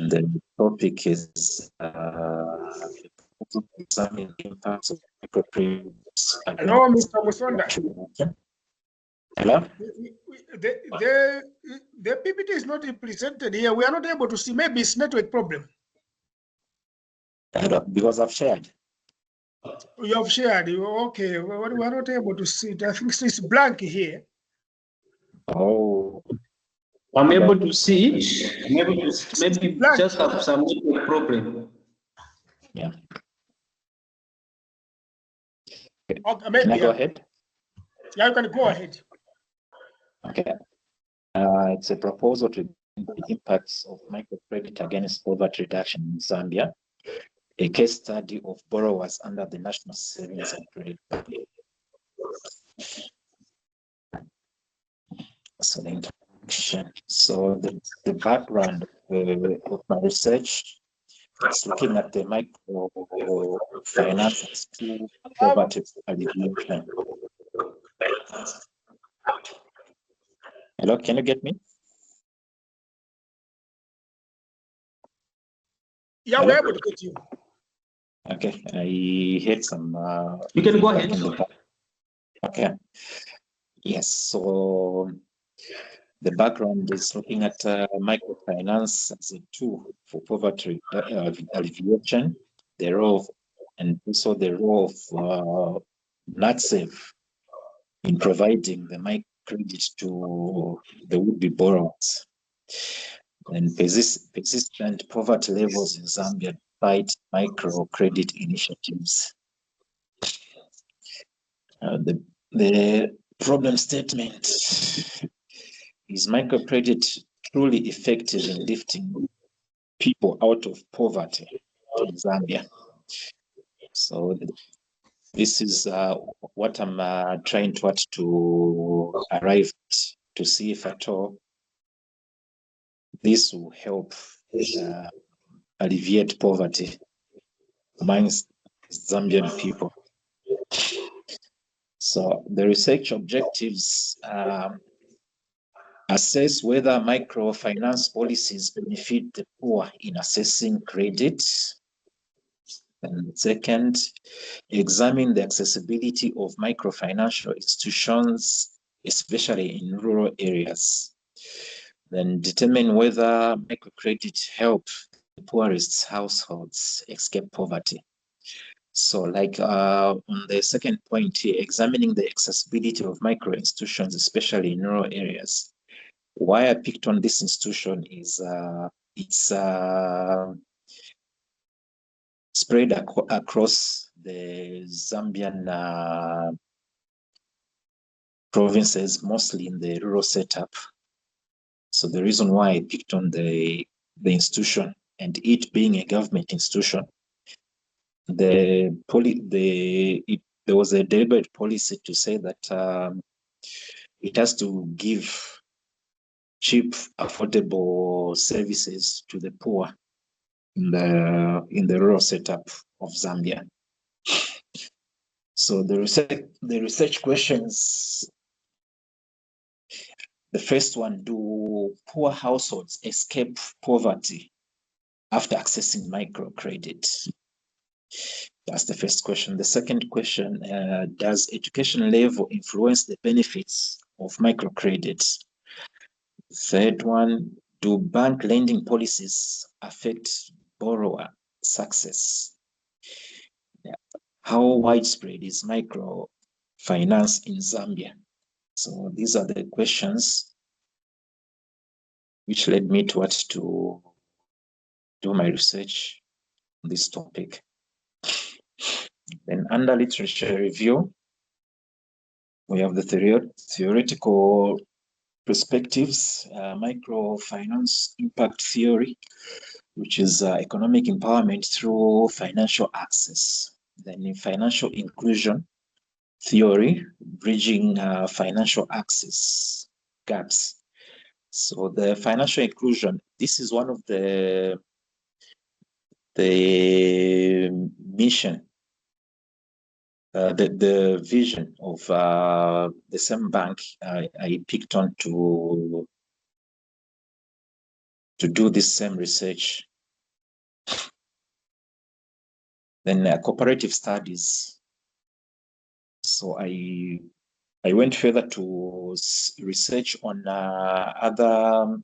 The topic is examining the impacts of microcredits. Hello, Mr. Musonda. Hello? The PPT is not presented here. We are not able to see. Maybe it's network problem. Because I've shared. You have shared. Okay, we are not able to see it. I think it's blank here. Oh. I'm able to see it. Maybe blank. Just have some network problem. Yeah. Okay, maybe. Can I go ahead? Yeah, you can go ahead. Okay. It's a proposal to the impacts of microcredit against poverty reduction in Zambia, a case study of borrowers under the National Savings and Credit Program. So the introduction. So the background of my research is looking at the microfinance to poverty alleviation. Hello, can you get me? Yeah, we're able to get you. Okay, I heard some. You can go ahead. Okay. Yes. So the background is looking at microfinance as a tool for poverty alleviation, the role of, and also the role of NatSave in providing the microcredit to the would-be borrowers. And persistent poverty levels in Zambia despite microcredit initiatives. The problem statement is microcredit truly effective in lifting people out of poverty in Zambia? So this is what I'm trying to arrive at, to see if at all this will help alleviate poverty amongst Zambian people. So the research objectives assess whether microfinance policies benefit the poor in assessing credit. And second, examine the accessibility of microfinancial institutions, especially in rural areas. Then determine whether microcredit help the poorest households escape poverty. So like on the second point here, examining the accessibility of micro institutions, especially in rural areas. Why I picked on this institution is it's spread across the Zambian provinces, mostly in the rural setup. So the reason why I picked on the institution, and it being a government institution, there was a deliberate policy to say that it has to give cheap, affordable services to the poor in the rural setup of Zambia. So the research questions. The first one: do poor households escape poverty after accessing microcredit? That's the first question. The second question: does education level influence the benefits of microcredit? Third one: do bank lending policies affect borrower success? Yeah. How widespread is microfinance in Zambia? So these are the questions which led me to do my research on this topic. Then under literature review, we have the theoretical perspectives, microfinance impact theory, which is economic empowerment through financial access. Then in financial inclusion theory, bridging financial access gaps. So the financial inclusion, this is one of the mission, the vision of the same bank I picked on to do this same research. Then cooperative studies. So I went further to research on other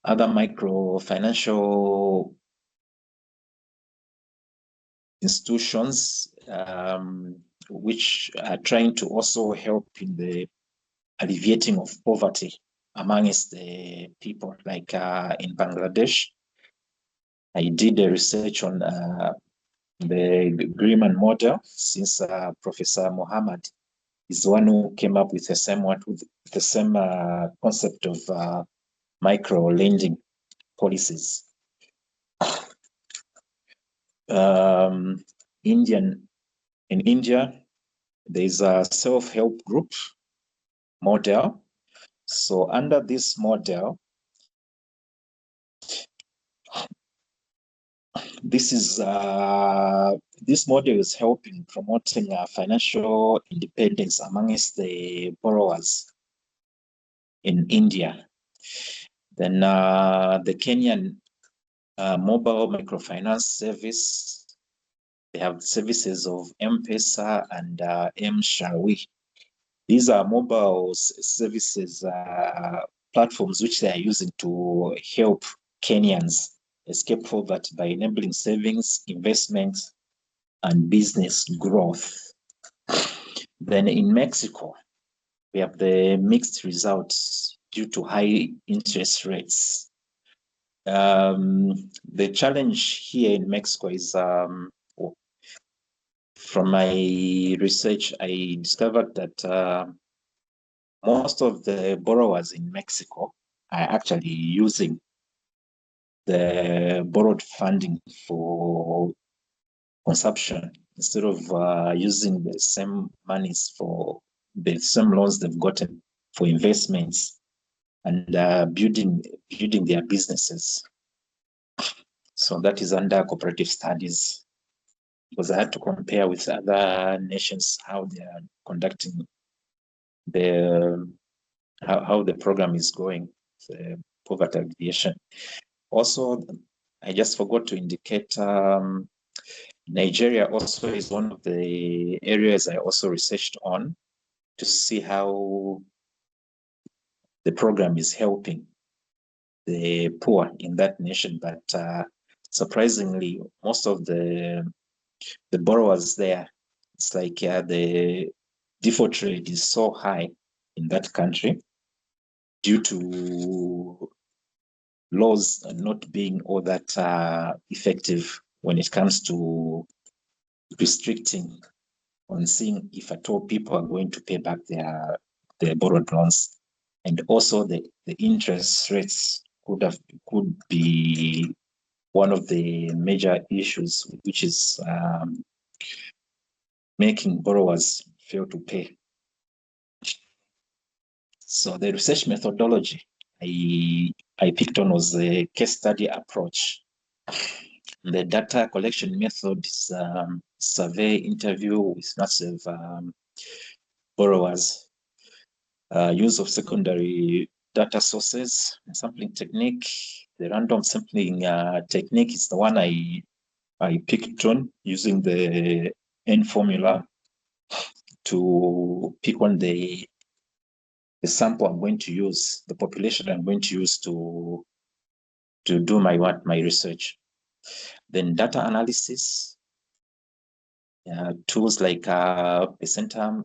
microfinancial institutions which are trying to also help in the alleviating of poverty amongst the people. Like in Bangladesh, I did a research on the Greenman model, since Professor Muhammad is the one who came up with the same concept of micro lending policies. In India, there's a self-help group model. So under this model, this model is helping promoting financial independence amongst the borrowers in India. Then the Kenyan mobile microfinance service, they have services of M-Pesa and M-Shawi. These are mobile services platforms which they are using to help Kenyans escape poverty by enabling savings, investments, and business growth. Then in Mexico, we have the mixed results due to high interest rates. The challenge here in Mexico is, from my research, I discovered that most of the borrowers in Mexico are actually using the borrowed funding for consumption instead of using the same monies for the same loans they've gotten for investments and building their businesses. So that is under cooperative studies, because I had to compare with other nations how they are conducting how the program is going, the poverty alleviation. Also, I just forgot to indicate Nigeria also is one of the areas I also researched on to see how the program is helping the poor in that nation. But surprisingly, most of the borrowers there, it's like the default rate is so high in that country due to laws not being all that effective when it comes to restricting on seeing if at all people are going to pay back their borrowed loans. And also the interest rates could be one of the major issues, which is making borrowers fail to pay. So the research methodology I picked on was the case study approach. The data collection method is survey, interview with lots of borrowers. Use of secondary data sources, sampling technique. The random sampling technique is the one I picked on, using the N formula to pick on the sample I'm going to use, the population I'm going to use to do my research. Then data analysis, tools like percentile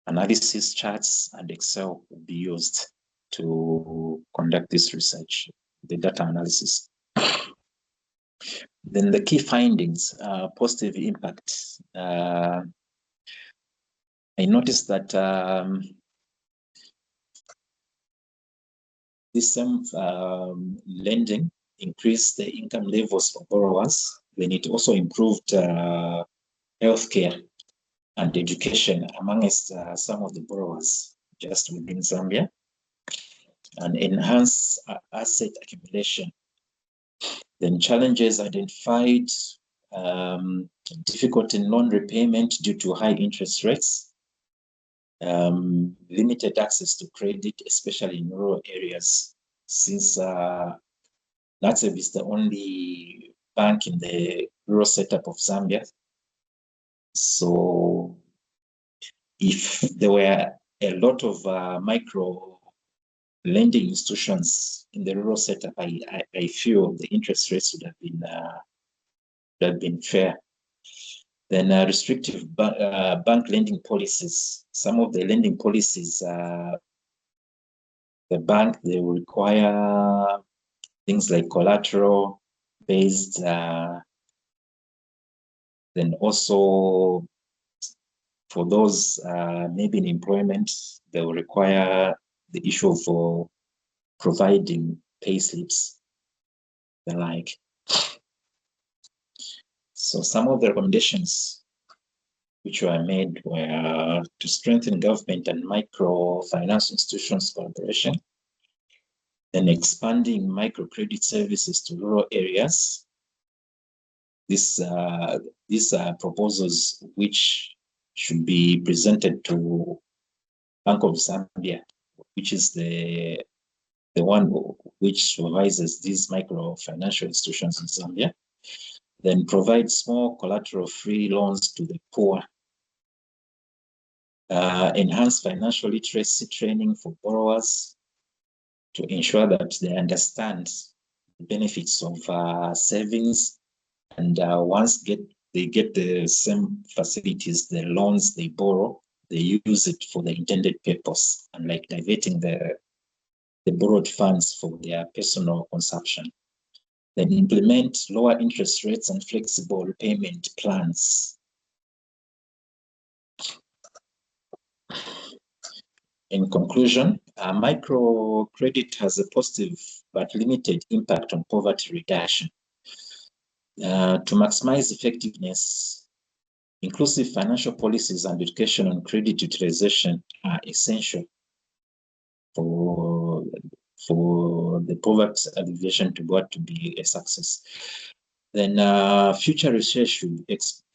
analysis charts and Excel will be used to conduct this research, the data analysis. Then the key findings, positive impact. I noticed that this same lending increased the income levels for borrowers. Then it also improved healthcare and education amongst some of the borrowers just within Zambia, and enhance asset accumulation. Then challenges identified, difficulty in loan repayment due to high interest rates, limited access to credit, especially in rural areas, since NATSEB is the only bank in the rural setup of Zambia. So if there were a lot of micro lending institutions in the rural setup, I feel the interest rates would have been fair. Then restrictive bank lending policies. Some of the lending policies, the bank, they will require things like collateral based, then also for those maybe in employment, they will require the issue of providing pay slips, the like. So some of the recommendations which were made were to strengthen government and microfinance institutions collaboration, then expanding microcredit services to rural areas. These are proposals which should be presented to Bank of Zambia, which is the one which supervises these microfinancial institutions in Zambia. Then provide small collateral-free loans to the poor. Enhance financial literacy training for borrowers to ensure that they understand the benefits of savings, and once they get the same facilities, the loans they borrow, they use it for the intended purpose, unlike diverting the borrowed funds for their personal consumption. Then implement lower interest rates and flexible repayment plans. In conclusion, microcredit has a positive but limited impact on poverty reduction. To maximize effectiveness, inclusive financial policies and education on credit utilization are essential for the poverty alleviation to be a success. Then future research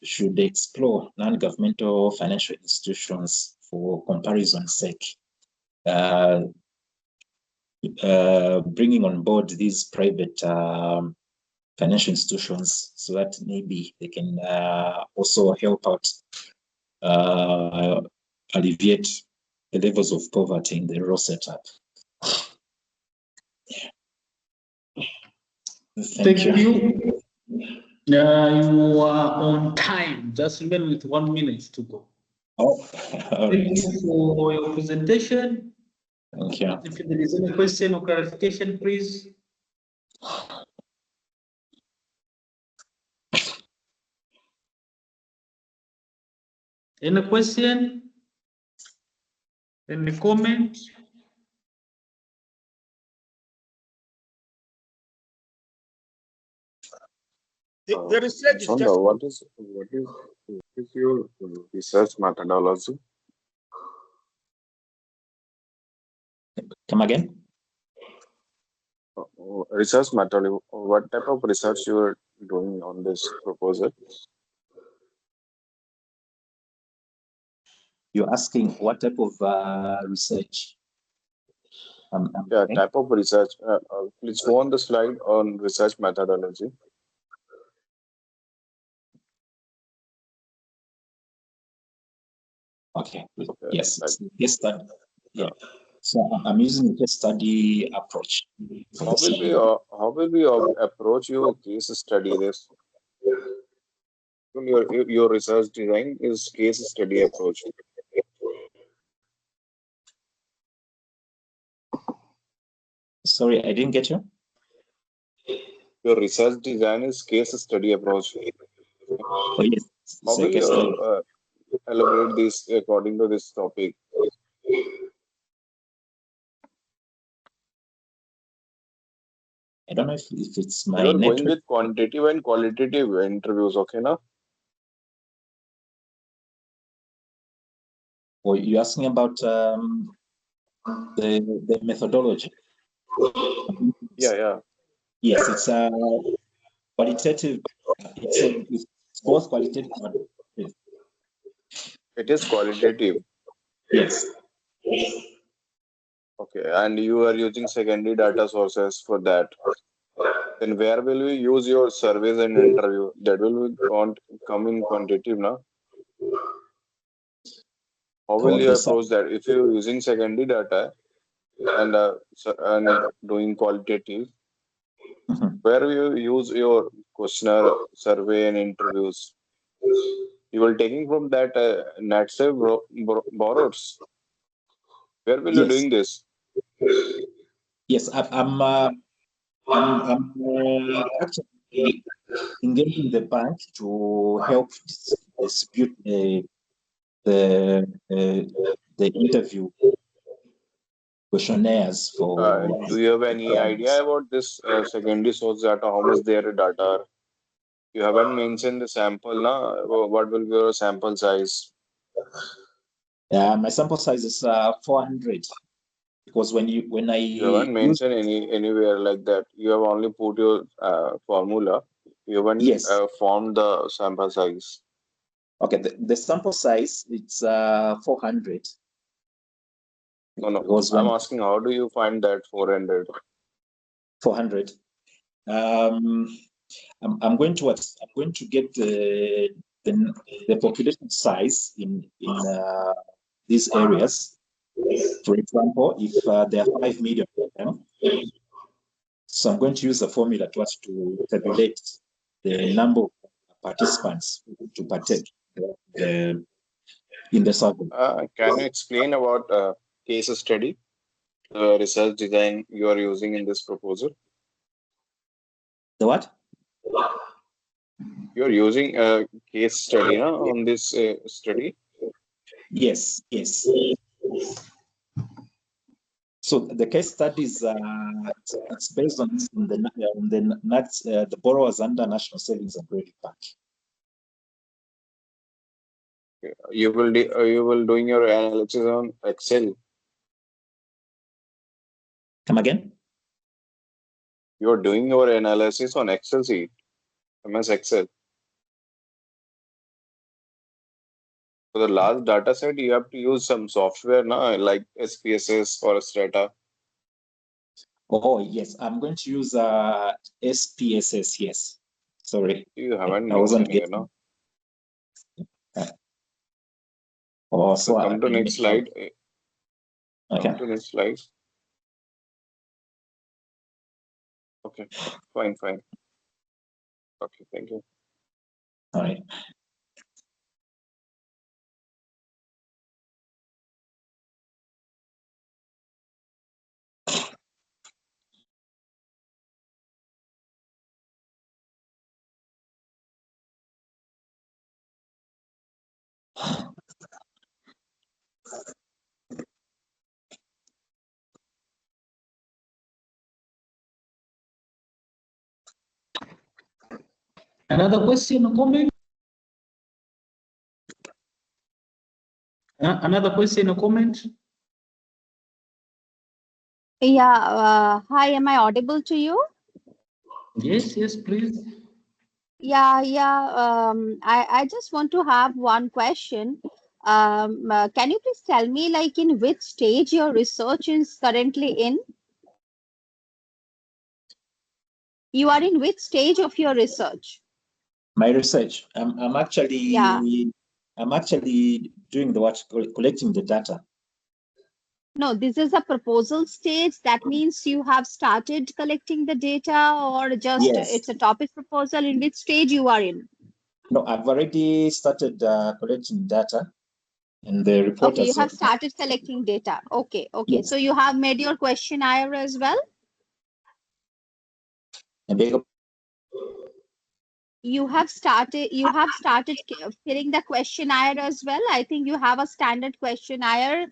should explore non-governmental financial institutions for comparison's sake. Bringing on board these private financial institutions so that maybe they can also help out alleviate the levels of poverty in the rural setup. Thank you. You are on time. Just remain with 1 minute to go. Oh, Thank you for your presentation. Thank you. If there is any question or clarification, please. Any question? Any comment? The research is Musonda, just what is your research methodology? Come again? Research methodology. What type of research you are doing on this proposal? You're asking what type of research? Yeah, type of research. Please go on the slide on research methodology. Okay. Yes. Like, Case study. Yeah. So I'm using a case study approach. how will we approach your case study? This your research design is case study approach. Sorry, I didn't get you. Your research design is case study approach. Oh yes. How will you elaborate this according to this topic? I don't know if it's my You're network. going with quantitative and qualitative interviews, okay, now? Or you're asking about the methodology? Yeah. Yes, it's qualitative. It's both qualitative and quantitative. It is qualitative. Yes. Okay, and you are using secondary data sources for that. Then where will we use your surveys and interview? That will be come in quantitative now. How will you approach that? If you're using secondary data and doing qualitative, where you use your questionnaire, survey, and interviews, you will taking from that NatSave borrowers. Where will you doing this? Yes, I'm actually engaging the bank to help distribute the interview questionnaires for. Do you have any idea about this secondary source data? How much their data are? You haven't mentioned the sample, na? What will be your sample size? My sample size is 400 because when I you haven't mentioned anywhere like that. You have only put your formula. You haven't formed the sample size. Okay, the sample size it's 400. No. I'm asking, how do you find that 400? 400. I'm going to get the population size in these areas. For example, if there are 5 million of them, so I'm going to use a formula to tabulate the number of participants to partake in the survey. Can you explain about case study, research design you are using in this proposal? The what? You are using a case study on this study? Yes. So the case study is it's based on the borrowers under National Savings and Credit Bank. You will doing your analysis on Excel. Come again? You are doing your analysis on Excel sheet, MS Excel. For the large data set, you have to use some software, like SPSS or Strata. Oh, yes. I'm going to use SPSS. Yes. Sorry. You haven't I wasn't mentioned here, getting. So come to next slide. Okay. Come to next slide. Okay, fine. Okay, thank you. All right. Another question or comment? Another question or comment? Yeah. Hi, am I audible to you? Yes, please. Yeah. I just want to have one question. Can you please tell me, like, in which stage your research is currently in? You are in which stage of your research? My research. I'm actually doing collecting the data. No, this is a proposal stage. That means you have started collecting the data, or just it's a topic proposal. In which stage you are in? No, I've already started collecting data, and the report. Okay, you have started collecting data. Okay. Yes. So you have made your questionnaire as well. You have started filling the questionnaire as well. I think you have a standard questionnaire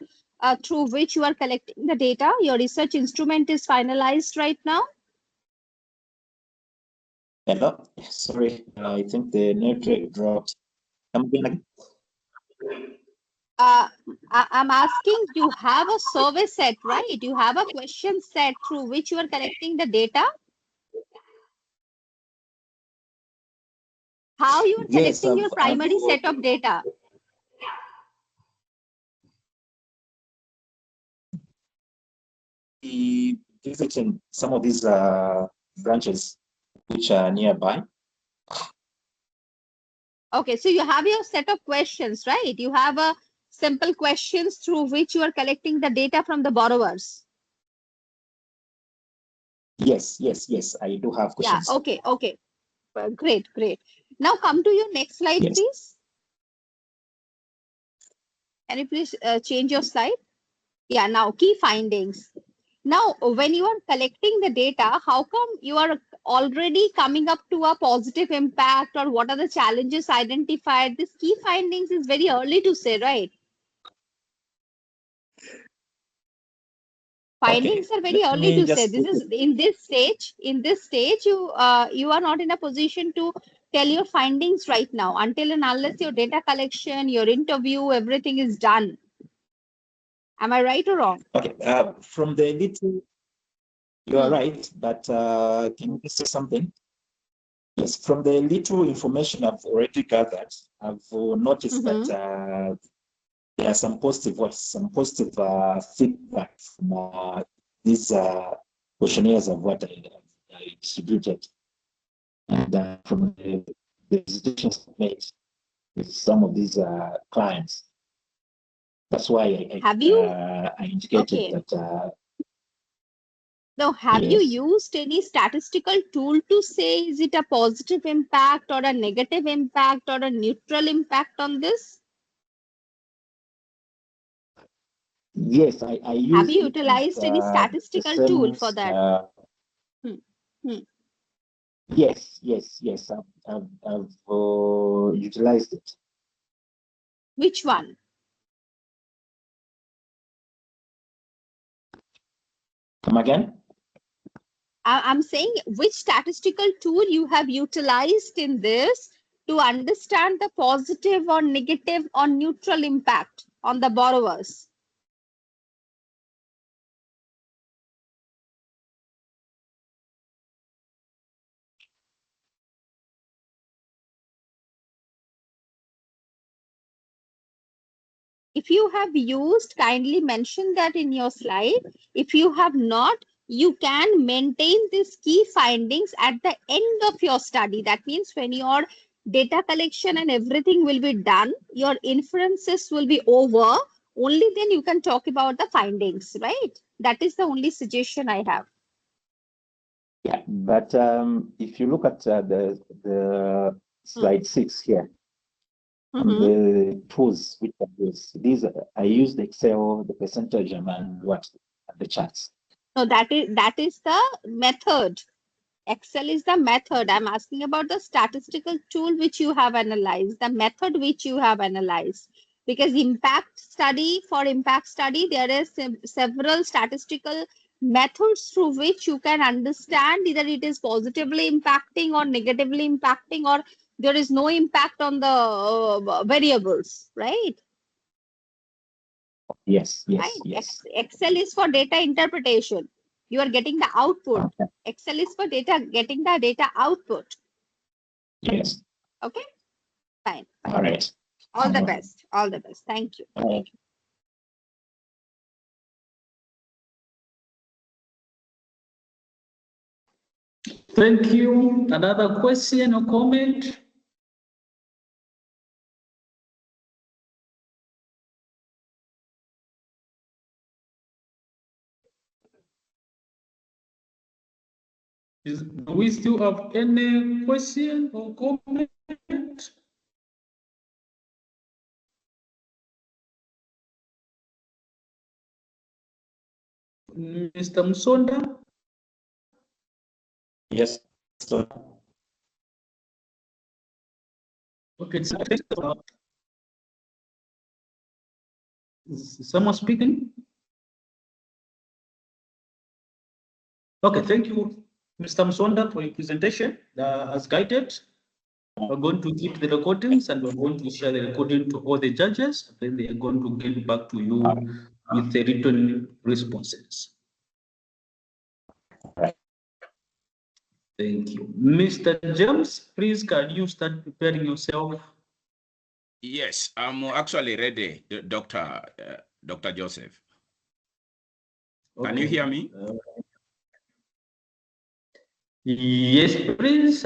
through which you are collecting the data. Your research instrument is finalized right now. Hello, sorry, I think the network dropped. Come again. I'm asking, you have a survey set, right? You have a question set through which you are collecting the data. How you are collecting your primary set of data? Visiting some of these branches which are nearby. Okay, so you have your set of questions, right? You have a simple questions through which you are collecting the data from the borrowers. Yes, I do have Yeah, questions. okay. Great. Now come to your next slide, Yes. please. Can you please change your slide? Yeah, now key findings. Now, when you are collecting the data, how come you are already coming up to a positive impact, or what are the challenges identified? This key findings is very early to say, right? Findings are very let early me to say. just This is in this stage. In this stage, you are not in a position to tell your findings right now, until and unless your data collection, your interview, everything is done. Am I right or wrong? Okay, from the little, you are right, but can you say something? Yes, from the little information I've already gathered, I've noticed that there are some positive feedback from these questionnaires of what I distributed, and from the presentations made with some of these clients. That's why I indicated that. Now, have you Yes. used any statistical tool to say is it a positive impact or a negative impact or a neutral impact on this? Yes, I used. Have you utilized any statistical tool for that? Yes. I've utilized it. Which one? Come again? I'm saying which statistical tool you have utilized in this to understand the positive or negative or neutral impact on the borrowers. If you have used, kindly mention that in your slide. If you have not, you can maintain these key findings at the end of your study. That means when your data collection and everything will be done, your inferences will be over, only then you can talk about the findings, right? That is the only suggestion I have. Yeah, but if you look at the slide 6 here, the tools which I use, I used Excel, the percentage, and the charts. No, that is the method. Excel is the method. I'm asking about the statistical tool which you have analyzed, the method which you have analyzed. Because for impact study, there are several statistical methods through which you can understand either it is positively impacting or negatively impacting, or there is no impact on the variables, right? Yes. Excel is for data interpretation. You are getting the output. Okay. Excel is for getting the data output. Yes. Okay, fine. All right. All the best. All the best. Thank you. Thank you. Another question or comment? Do we still have any question or comment? Mr. Musonda? Yes. Okay, is someone speaking? Okay, thank you, Mr. Musonda, for your presentation. As guided, we're going to keep the recordings and we're going to share the recording to all the judges. Then they are going to get back to you with the written responses. Right. Thank you. Mr. James, please can you start preparing yourself? Yes, I'm actually ready, Dr. Joseph. Okay. Can you hear me? Yes, please.